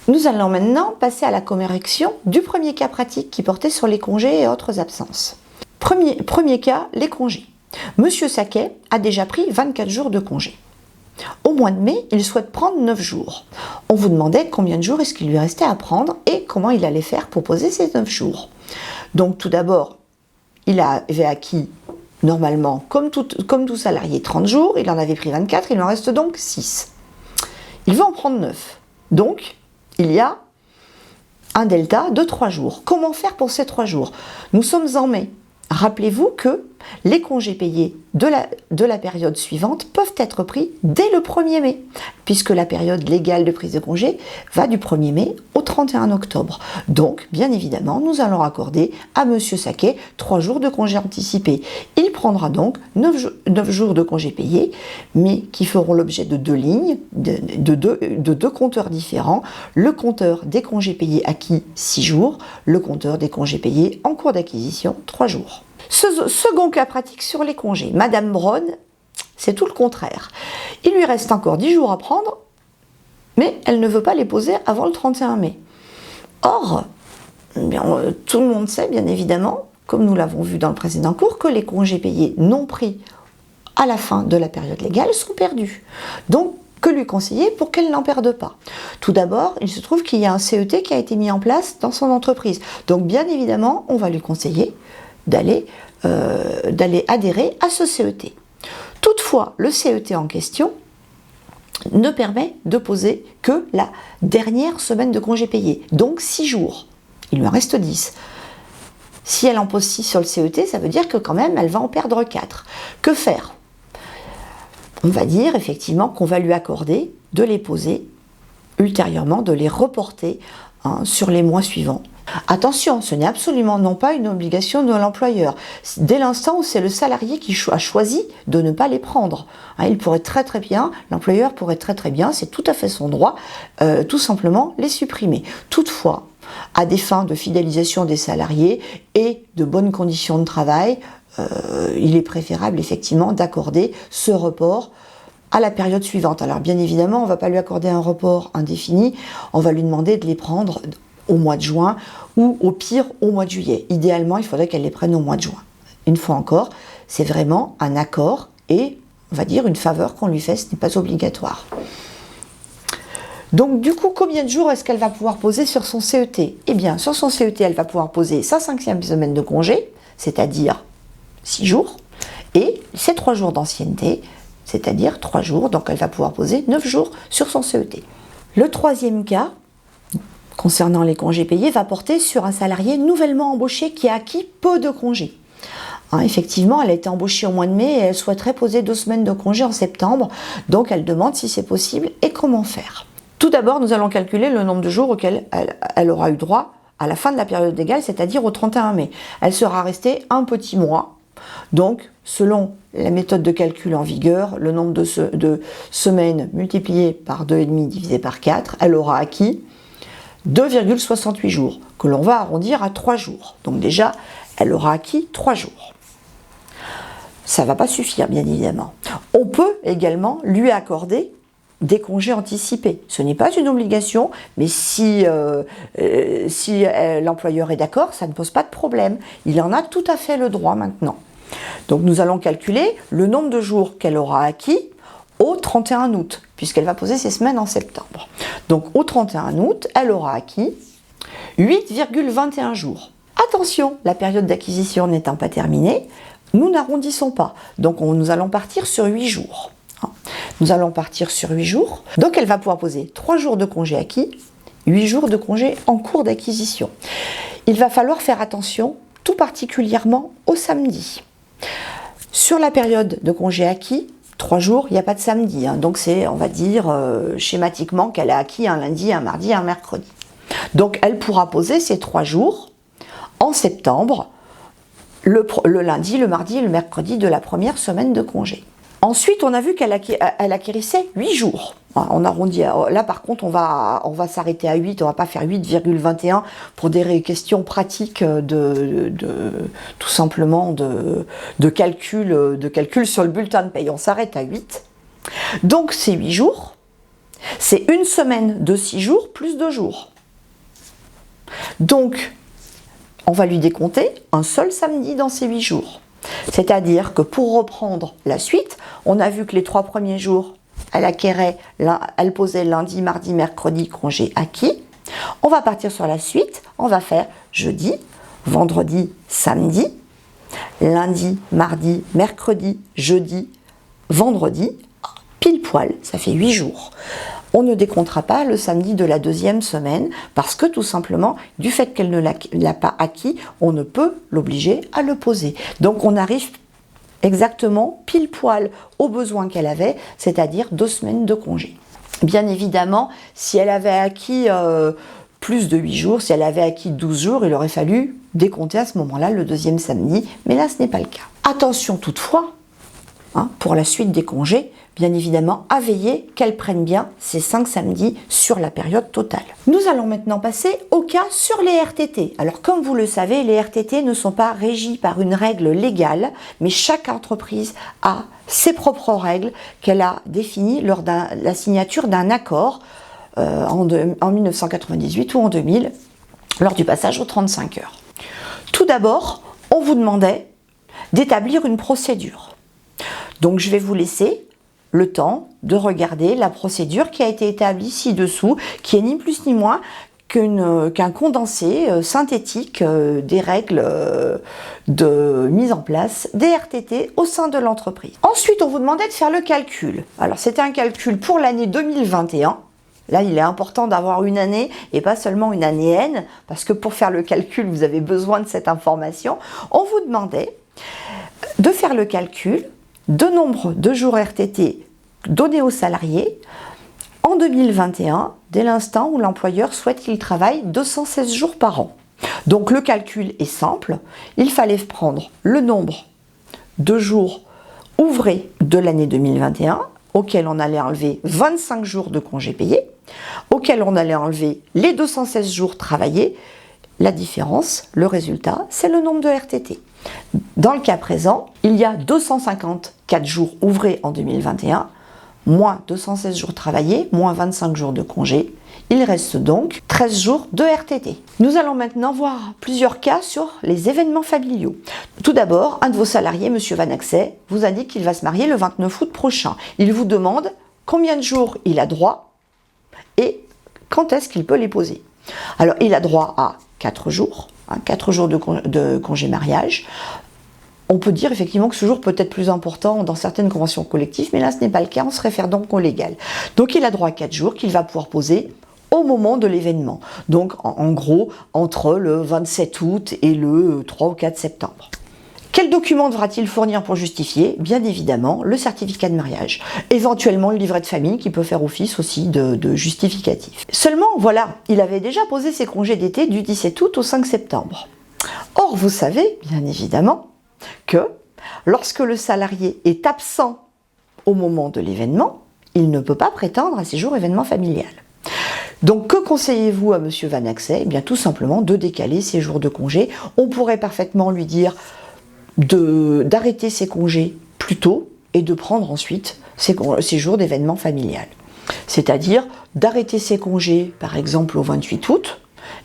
Nous allons maintenant passer à la correction du premier cas pratique qui portait sur les congés et autres absences. Premier cas, les congés. Monsieur Saquet a déjà pris 24 jours de congé. Au mois de mai, il souhaite prendre 9 jours. On vous demandait combien de jours est-ce qu'il lui restait à prendre et comment il allait faire pour poser ces 9 jours. Donc tout d'abord, il avait acquis normalement, comme tout salarié, 30 jours, il en avait pris 24, il en reste donc 6. Il veut en prendre 9. Donc, il y a un delta de 3 jours. Comment faire pour ces 3 jours? Nous sommes en mai. Rappelez-vous que les congés payés de la période suivante peuvent être pris dès le 1er mai, puisque la période légale de prise de congé va du 1er mai au 31 octobre. Donc, bien évidemment, nous allons accorder à Monsieur Saquet 3 jours de congé anticipé. Il prendra donc 9 jours de congés payés, mais qui feront l'objet de 2 lignes, de deux compteurs différents. Le compteur des congés payés acquis, 6 jours, le compteur des congés payés en cours d'acquisition, 3 jours. Second cas pratique sur les congés. Madame Braun, c'est tout le contraire. Il lui reste encore 10 jours à prendre, mais elle ne veut pas les poser avant le 31 mai. Or, tout le monde sait bien évidemment, comme nous l'avons vu dans le précédent cours, que les congés payés non pris à la fin de la période légale sont perdus. Donc, que lui conseiller pour qu'elle n'en perde pas? Tout d'abord, il se trouve qu'il y a un CET qui a été mis en place dans son entreprise. Donc, bien évidemment, on va lui conseiller d'aller adhérer à ce CET. Toutefois, le CET en question ne permet de poser que la dernière semaine de congé payé, donc 6 jours. Il lui en reste 10. Si elle en pose 6 sur le CET, ça veut dire que quand même, elle va en perdre 4. Que faire? On va dire effectivement qu'on va lui accorder de les poser ultérieurement, de les reporter sur les mois suivants. Attention, ce n'est absolument non pas une obligation de l'employeur. Dès l'instant où c'est le salarié qui a choisi de ne pas les prendre. Il pourrait très bien, l'employeur pourrait très bien, c'est tout à fait son droit, tout simplement les supprimer. Toutefois, à des fins de fidélisation des salariés et de bonnes conditions de travail, il est préférable effectivement d'accorder ce report à la période suivante. Alors bien évidemment, on ne va pas lui accorder un report indéfini, on va lui demander de les prendre au mois de juin ou au pire au mois de juillet. Idéalement, il faudrait qu'elle les prenne au mois de juin. Une fois encore, c'est vraiment un accord et on va dire une faveur qu'on lui fait, ce n'est pas obligatoire. Donc du coup, combien de jours est-ce qu'elle va pouvoir poser sur son CET? Eh bien, sur son CET, elle va pouvoir poser sa 5e semaine de congé, c'est-à-dire 6 jours, et ses 3 jours d'ancienneté, c'est-à-dire 3 jours, donc elle va pouvoir poser 9 jours sur son CET. Le troisième cas, concernant les congés payés, va porter sur un salarié nouvellement embauché qui a acquis peu de congés. Effectivement, elle a été embauchée au mois de mai et elle souhaiterait poser 2 semaines de congés en septembre, donc elle demande si c'est possible et comment faire. Tout d'abord, nous allons calculer le nombre de jours auxquels elle aura eu droit à la fin de la période légale, c'est-à-dire au 31 mai. Elle sera restée un petit mois, donc selon la méthode de calcul en vigueur, le nombre de semaines multiplié par 2,5 divisé par 4, elle aura acquis 2,68 jours, que l'on va arrondir à 3 jours. Donc déjà, elle aura acquis 3 jours. Ça ne va pas suffire, bien évidemment. On peut également lui accorder des congés anticipés. Ce n'est pas une obligation, mais si l'employeur est d'accord, ça ne pose pas de problème. Il en a tout à fait le droit maintenant. Donc nous allons calculer le nombre de jours qu'elle aura acquis au 31 août, puisqu'elle va poser ses semaines en septembre. Donc au 31 août, elle aura acquis 8,21 jours. Attention, la période d'acquisition n'étant pas terminée, nous n'arrondissons pas. Donc nous allons partir sur 8 jours. Nous allons partir sur 8 jours. Donc elle va pouvoir poser 3 jours de congé acquis, 8 jours de congé en cours d'acquisition. Il va falloir faire attention, tout particulièrement au samedi. Sur la période de congé acquis, 3 jours, il n'y a pas de samedi. Donc c'est, on va dire, schématiquement qu'elle a acquis un lundi, un mardi, un mercredi. Donc elle pourra poser ces 3 jours en septembre, le lundi, le mardi et le mercredi de la première semaine de congé. Ensuite, on a vu qu'elle acquérissait 8 jours. On arrondit. Là, par contre, on va s'arrêter à 8. On ne va pas faire 8,21 pour des questions pratiques tout simplement de calcul sur le bulletin de paye. On s'arrête à 8. Donc, ces 8 jours, C'est une semaine de 6 jours plus 2 jours. Donc, on va lui décompter un seul samedi dans ces 8 jours. C'est-à-dire que pour reprendre la suite, on a vu que les 3 premiers jours, elle posait lundi, mardi, mercredi, congé acquis. On va partir sur la suite, on va faire jeudi, vendredi, samedi, lundi, mardi, mercredi, jeudi, vendredi, pile poil, ça fait 8 jours. On ne décomptera pas le samedi de la deuxième semaine parce que tout simplement, du fait qu'elle ne l'a pas acquis, on ne peut l'obliger à le poser. Donc on arrive exactement pile poil aux besoins qu'elle avait, c'est-à-dire 2 semaines de congé. Bien évidemment, si elle avait acquis plus de 8 jours, si elle avait acquis 12 jours, il aurait fallu décompter à ce moment-là le deuxième samedi, mais là ce n'est pas le cas. Attention toutefois, pour la suite des congés, bien évidemment, à veiller qu'elle prenne bien ces 5 samedis sur la période totale. Nous allons maintenant passer au cas sur les RTT. Alors, comme vous le savez, les RTT ne sont pas régis par une règle légale, mais chaque entreprise a ses propres règles qu'elle a définies lors de la signature d'un accord en 1998 ou en 2000, lors du passage aux 35 heures. Tout d'abord, on vous demandait d'établir une procédure. Donc, je vais vous laisser le temps de regarder la procédure qui a été établie ci-dessous, qui est ni plus ni moins qu'un condensé synthétique des règles de mise en place des RTT au sein de l'entreprise. Ensuite, on vous demandait de faire le calcul. Alors, c'était un calcul pour l'année 2021. Là, il est important d'avoir une année et pas seulement une année N, parce que pour faire le calcul, vous avez besoin de cette information. On vous demandait de faire le calcul de nombre de jours RTT donnés aux salariés en 2021, dès l'instant où l'employeur souhaite qu'il travaille 216 jours par an. Donc le calcul est simple, il fallait prendre le nombre de jours ouvrés de l'année 2021, auquel on allait enlever 25 jours de congés payés, auquel on allait enlever les 216 jours travaillés. La différence, le résultat, c'est le nombre de RTT. Dans le cas présent, il y a 254 jours ouvrés en 2021, moins 216 jours travaillés, moins 25 jours de congé. Il reste donc 13 jours de RTT. Nous allons maintenant voir plusieurs cas sur les événements familiaux. Tout d'abord, un de vos salariés, M. Vanaxet, vous indique qu'il va se marier le 29 août prochain. Il vous demande combien de jours il a droit et quand est-ce qu'il peut les poser. Alors, il a droit à 4 jours, 4 jours de congé mariage. On peut dire effectivement que ce jour peut être plus important dans certaines conventions collectives, mais là ce n'est pas le cas, on se réfère donc au légal. Donc il a droit à 4 jours qu'il va pouvoir poser au moment de l'événement. Donc en gros, entre le 27 août et le 3 ou 4 septembre. Quel document devra-t-il fournir pour justifier? Bien évidemment, le certificat de mariage. Éventuellement, le livret de famille qui peut faire office aussi de justificatif. Seulement, voilà, il avait déjà posé ses congés d'été du 17 août au 5 septembre. Or, vous savez, bien évidemment, que lorsque le salarié est absent au moment de l'événement, il ne peut pas prétendre à ces jours événement familial. Donc, que conseillez-vous à M. Vanaxet? Eh bien, tout simplement de décaler ses jours de congé. On pourrait parfaitement lui dire d'arrêter ses congés plus tôt et de prendre ensuite ses jours d'événement familial. C'est-à-dire d'arrêter ses congés, par exemple, au 28 août,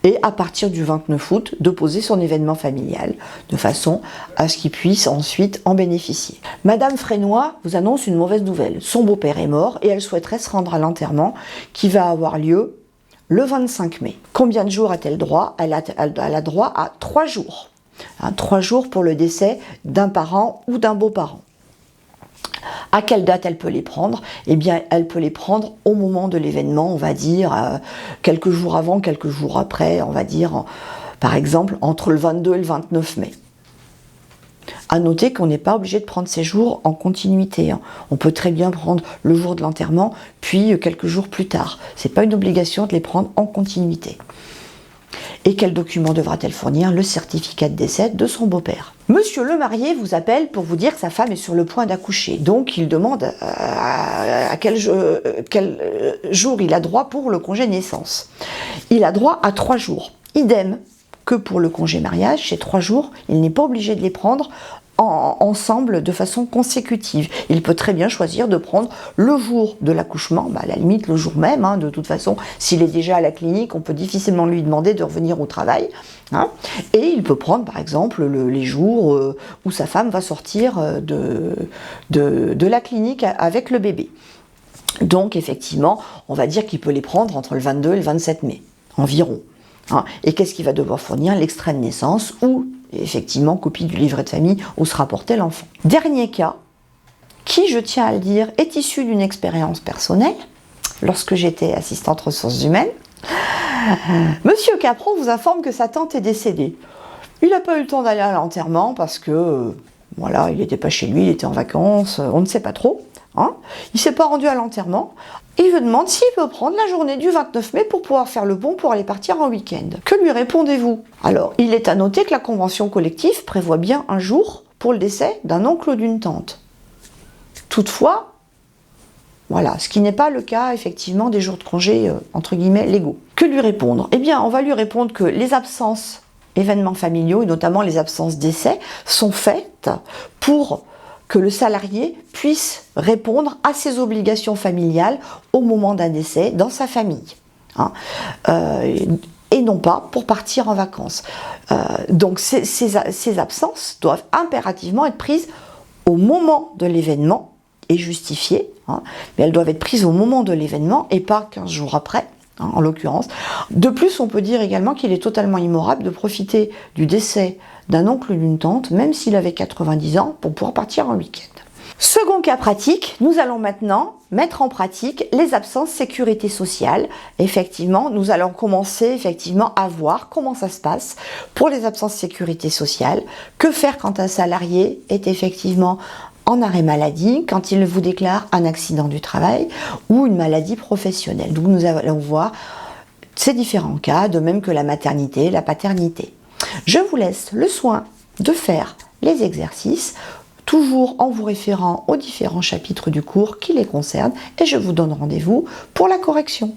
et à partir du 29 août, de poser son événement familial, de façon à ce qu'il puisse ensuite en bénéficier. Madame Frénois vous annonce une mauvaise nouvelle. Son beau-père est mort et elle souhaiterait se rendre à l'enterrement qui va avoir lieu le 25 mai. Combien de jours a-t-elle droit? Elle a droit à 3 jours. 3 jours pour le décès d'un parent ou d'un beau-parent. À quelle date elle peut les prendre? Eh bien, elle peut les prendre au moment de l'événement, on va dire quelques jours avant, quelques jours après, on va dire, par exemple, entre le 22 et le 29 mai. À noter qu'on n'est pas obligé de prendre ces jours en continuité. On peut très bien prendre le jour de l'enterrement, puis quelques jours plus tard. Ce n'est pas une obligation de les prendre en continuité. Et quel document devra-t-elle fournir? Le certificat de décès de son beau-père. Monsieur le marié vous appelle pour vous dire que sa femme est sur le point d'accoucher. Donc il demande à quel jour il a droit pour le congé naissance. Il a droit à 3 jours. Idem que pour le congé mariage, ces 3 jours, il n'est pas obligé de les prendre ensemble de façon consécutive. Il peut très bien choisir de prendre le jour de l'accouchement, à la limite le jour même, de toute façon, s'il est déjà à la clinique, on peut difficilement lui demander de revenir au travail. Et il peut prendre par exemple les jours où sa femme va sortir de la clinique avec le bébé. Donc effectivement, on va dire qu'il peut les prendre entre le 22 et le 27 mai, environ. Et qu'est-ce qu'il va devoir fournir? L'extrait de naissance ou effectivement copie du livret de famille où sera porté l'enfant. Dernier cas, qui, je tiens à le dire, est issu d'une expérience personnelle. Lorsque j'étais assistante ressources humaines, Monsieur Capron vous informe que sa tante est décédée. Il n'a pas eu le temps d'aller à l'enterrement parce que, voilà, il n'était pas chez lui, il était en vacances, on ne sait pas trop. Il ne s'est pas rendu à l'enterrement. Il vous demande s'il peut prendre la journée du 29 mai pour pouvoir faire le pont pour aller partir en week-end. Que lui répondez-vous? Alors, il est à noter que la convention collective prévoit bien un jour pour le décès d'un oncle ou d'une tante. Toutefois, voilà, ce qui n'est pas le cas effectivement des jours de congé entre guillemets légaux. Que lui répondre? Eh bien, on va lui répondre que les absences événements familiaux, et notamment les absences décès, sont faites pour que le salarié puisse répondre à ses obligations familiales au moment d'un décès dans sa famille. Et non pas pour partir en vacances. Donc ces absences doivent impérativement être prises au moment de l'événement et justifiées, mais elles doivent être prises au moment de l'événement et pas 15 jours après, en l'occurrence. De plus, on peut dire également qu'il est totalement immorable de profiter du décès d'un oncle ou d'une tante, même s'il avait 90 ans, pour pouvoir partir en week-end. Second cas pratique, nous allons maintenant mettre en pratique les absences sécurité sociale. Effectivement, nous allons commencer effectivement à voir comment ça se passe pour les absences sécurité sociale. Que faire quand un salarié est effectivement en arrêt maladie, quand il vous déclare un accident du travail ou une maladie professionnelle. Donc nous allons voir ces différents cas, de même que la maternité, la paternité. Je vous laisse le soin de faire les exercices, toujours en vous référant aux différents chapitres du cours qui les concernent, et je vous donne rendez-vous pour la correction.